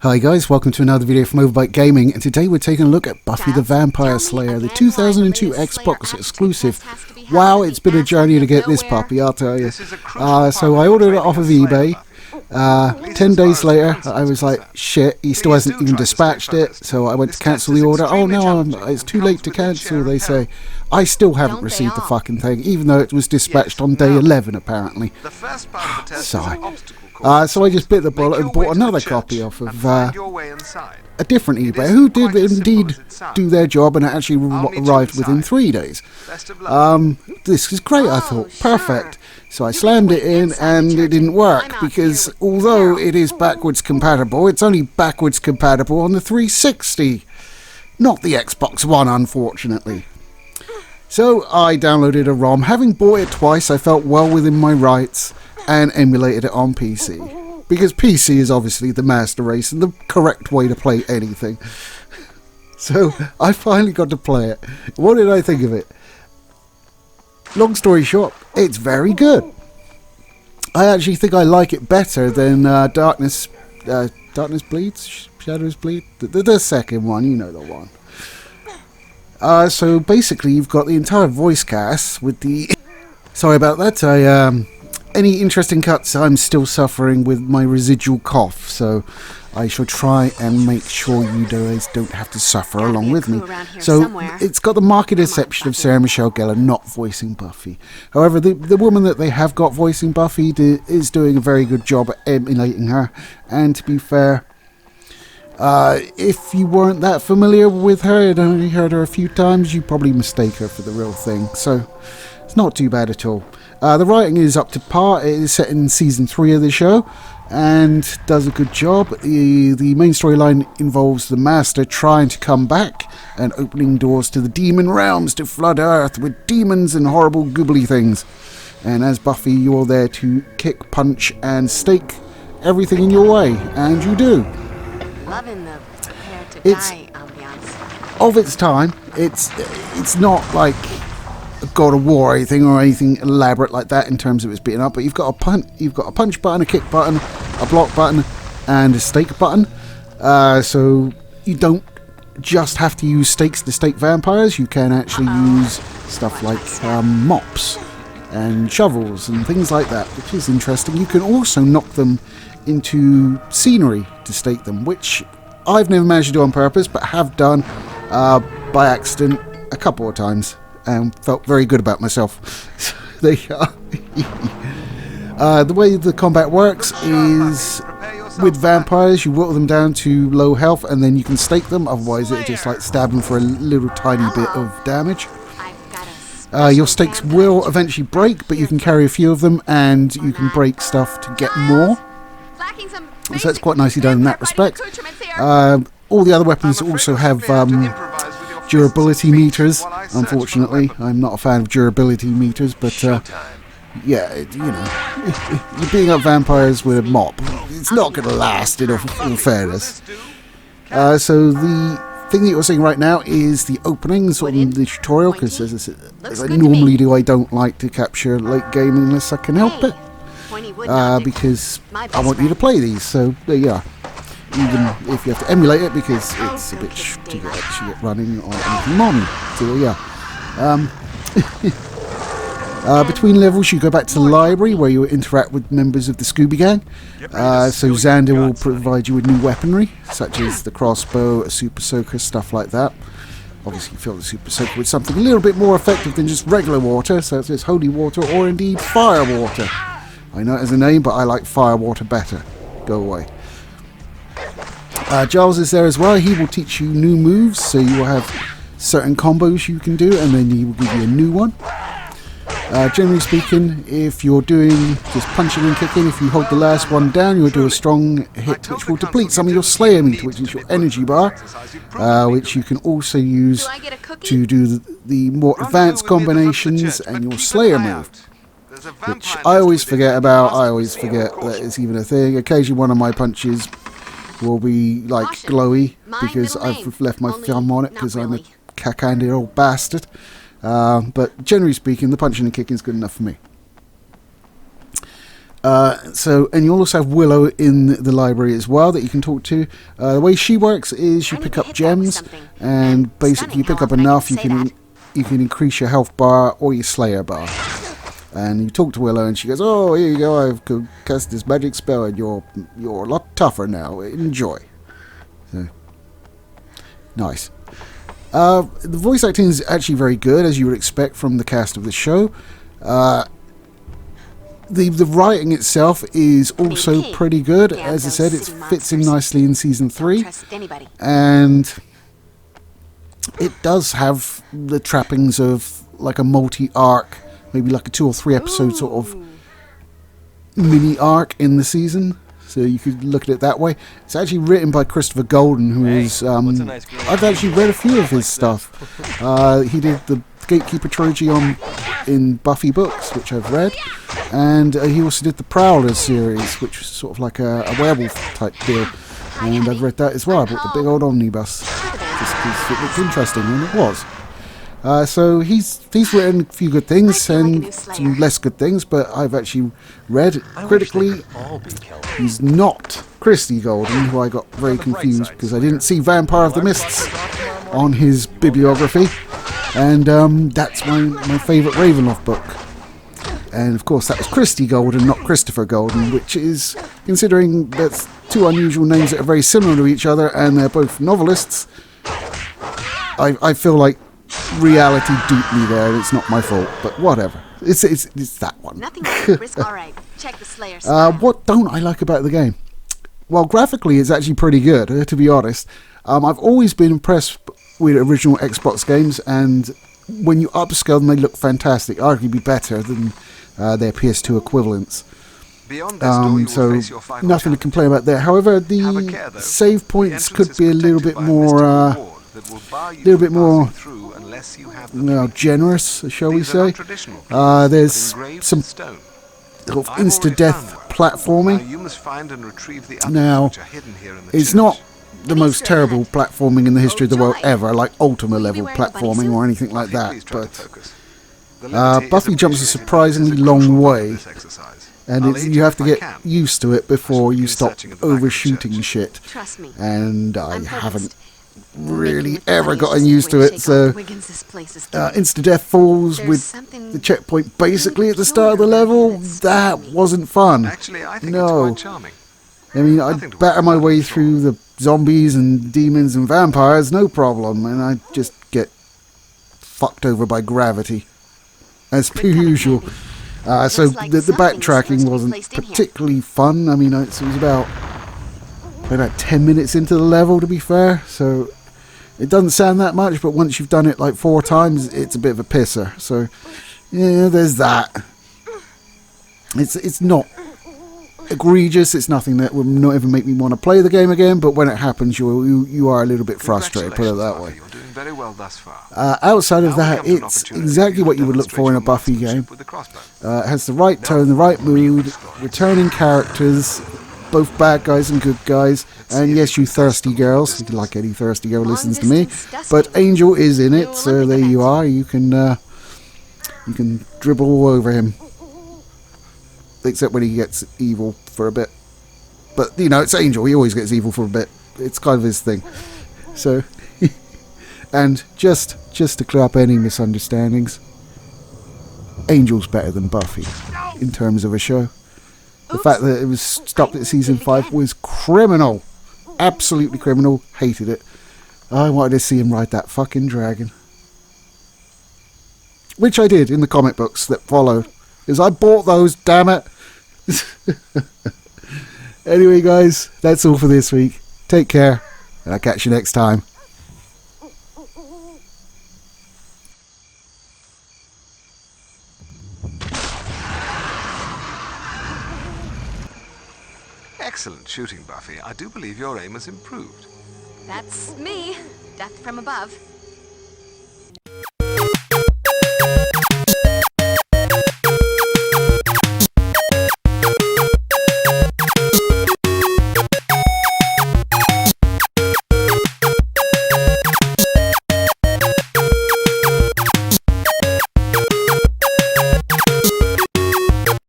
Hi guys, welcome to another video from Overbite Gaming, and today we're taking a look at Buffy the Vampire Slayer, the 2002 Xbox exclusive. Wow, it's been a journey to get this puppy, I'll tell you. So I ordered it off of eBay. 10 days later, I was like, shit, he still hasn't even dispatched it, so I went to cancel the order. Oh no, it's too late to cancel, they say. I still haven't received the fucking thing, even though it was dispatched on day 11 apparently. Sigh. So I just bit the bullet and bought another copy off of a different eBay, who did indeed do their job, and it actually arrived within 3 days. This is great, I thought, perfect. So I slammed it in and it didn't work, because although it is backwards compatible, it's only backwards compatible on the 360, not the Xbox One, unfortunately. So I downloaded a ROM. Having bought it twice, I felt well within my rights and emulated it on PC, because PC is obviously the master race and the correct way to play anything. So I finally got to play it. What did I think of it? Long story short, it's very good. I actually think I like it better than Darkness Bleeds? Shadows Bleed? The second one, you know the one. So basically you've got the entire voice cast with the... Sorry about that, any interesting cuts, I'm still suffering with my residual cough, so I shall try and make sure you guys don't have to suffer along with me. So it's got the marked deception of Sarah Michelle Gellar not voicing Buffy. However, the woman that they have got voicing Buffy is doing a very good job at emulating her. And to be fair, if you weren't that familiar with her and only heard her a few times, you probably mistake her for the real thing. So it's not too bad at all. The writing is up to par. It is set in season 3 of the show and does a good job. The main storyline involves the Master trying to come back and opening doors to the demon realms to flood Earth with demons and horrible googly things. And as Buffy, you're there to kick, punch and stake everything in your way, and you do. Loving the prepare to It's die ambiance. of its time. It's not like a God of War or anything elaborate like that in terms of its beating up, but you've got a punch button, a kick button, a block button, and a stake button. So you don't just have to use stakes to stake vampires. You can actually use stuff like mops and shovels and things like that, which is interesting. You can also knock them into scenery to stake them, which I've never managed to do on purpose, but have done by accident a couple of times. And felt very good about myself. So there you are. The way the combat works is with vampires, you whittle them down to low health and then you can stake them, otherwise it'll just like stab them for a little tiny bit of damage. Your stakes will eventually break, but you can carry a few of them and you can break stuff to get more. So it's quite nicely done in that respect. All the other weapons also have durability meters. Unfortunately, I'm not a fan of durability meters, but yeah, you know, you're beating up vampires with a mop. It's not going to last, in all fairness. So the thing that you're seeing right now is the opening, sort of the tutorial, because as I normally do, I don't like to capture late game unless I can help it, because I want you to play these. So there you are. Even if you have to emulate it, because it's a bit to get running on anything modern. So yeah. Between levels, you go back to the library where you interact with members of the Scooby Gang. So Xander will provide you with new weaponry, such as the crossbow, a super soaker, stuff like that. Obviously, you fill the super soaker with something a little bit more effective than just regular water, so it's holy water or indeed fire water. I know it has a name, but I like fire water better. Go away. Giles is there as well. He will teach you new moves, so you will have certain combos you can do, and then he will give you a new one. Generally speaking, if you're doing just punching and kicking, if you hold the last one down, you'll do a strong hit which will deplete some of your Slayer meter, which is your energy bar, which you can also use to do the more advanced combinations and your Slayer move, which I always forget about. I always forget that it's even a thing. Occasionally one of my punches will be like glowy because I've left my thumb on it because I'm a cack-handed old bastard. But generally speaking, the punching and kicking is good enough for me. And you also have Willow in the library as well that you can talk to. The way she works is you pick up gems, and basically you pick up enough, you can increase your health bar or your Slayer bar. And you talk to Willow, and she goes, "Oh, here you go. I've cast this magic spell, and you're a lot tougher now. Enjoy." So, nice. The voice acting is actually very good, as you would expect from the cast of the show. The writing itself is also pretty good. As I said, it fits in nicely in season 3, and it does have the trappings of like a multi-arc, maybe like a 2 or 3 episode sort of mini arc in the season. So you could look at it that way. It's actually written by Christopher Golden, who is I've actually read a few of his stuff. He did the Gatekeeper trilogy in Buffy books, which I've read, and he also did the Prowlers series, which was sort of like a werewolf type deal, and I've read that as well. I bought the big old omnibus just because it looked interesting, and it was. So he's written a few good things and some less good things, but I've actually read critically. He's not Christy Golden, who I got very confused because I didn't see Vampire of the Mists on his bibliography, and that's my favourite Ravenloft book. And of course that was Christy Golden, not Christopher Golden, which is, considering that's 2 unusual names that are very similar to each other and they're both novelists, I feel like reality duped me there, and it's not my fault, but whatever. It's that one. Nothing to risk. All right. Check the Slayer. What don't I like about the game? Well, graphically, it's actually pretty good, to be honest. I've always been impressed with original Xbox games, and when you upscale them, they look fantastic, arguably better than their PS2 equivalents. So nothing to complain about there. However, the save points could be a little bit more generous, shall we say. There's some sort of insta-death platforming. Now, it's not the most terrible platforming in the history of the world ever, like Ultima level platforming or anything like that, but Buffy jumps a surprisingly long way, and you have to get used to it before you stop overshooting shit, and I haven't really ever gotten used to it. So insta-death falls with the checkpoint basically at the start of the level, that wasn't fun. No, I mean, I'd batter my way through the zombies and demons and vampires, no problem, and I just get fucked over by gravity, as per usual. So the backtracking wasn't particularly fun. I mean, it was about 10 minutes into the level, to be fair, so it doesn't sound that much, but once you've done it like 4 times, it's a bit of a pisser. So yeah, there's that. It's not egregious, it's nothing that will not even make me want to play the game again, but when it happens, you are a little bit frustrated, put it that way. Outside of that, it's exactly what you would look for in a Buffy game. It has the right tone, the right mood, returning characters, both bad guys and good guys, and yes, you thirsty girls, like any thirsty girl listens to me, but Angel is in it, so there you are. You can dribble all over him, except when he gets evil for a bit. But you know, it's Angel, he always gets evil for a bit, it's kind of his thing. So and just to clear up any misunderstandings, Angel's better than Buffy in terms of a show. The fact that it was stopped at season 5 was criminal. Absolutely criminal. Hated it. I wanted to see him ride that fucking dragon. Which I did in the comic books that followed. Because I bought those, damn it. Anyway, guys, that's all for this week. Take care, and I'll catch you next time. Excellent shooting, Buffy. I do believe your aim has improved. That's me. Death from above.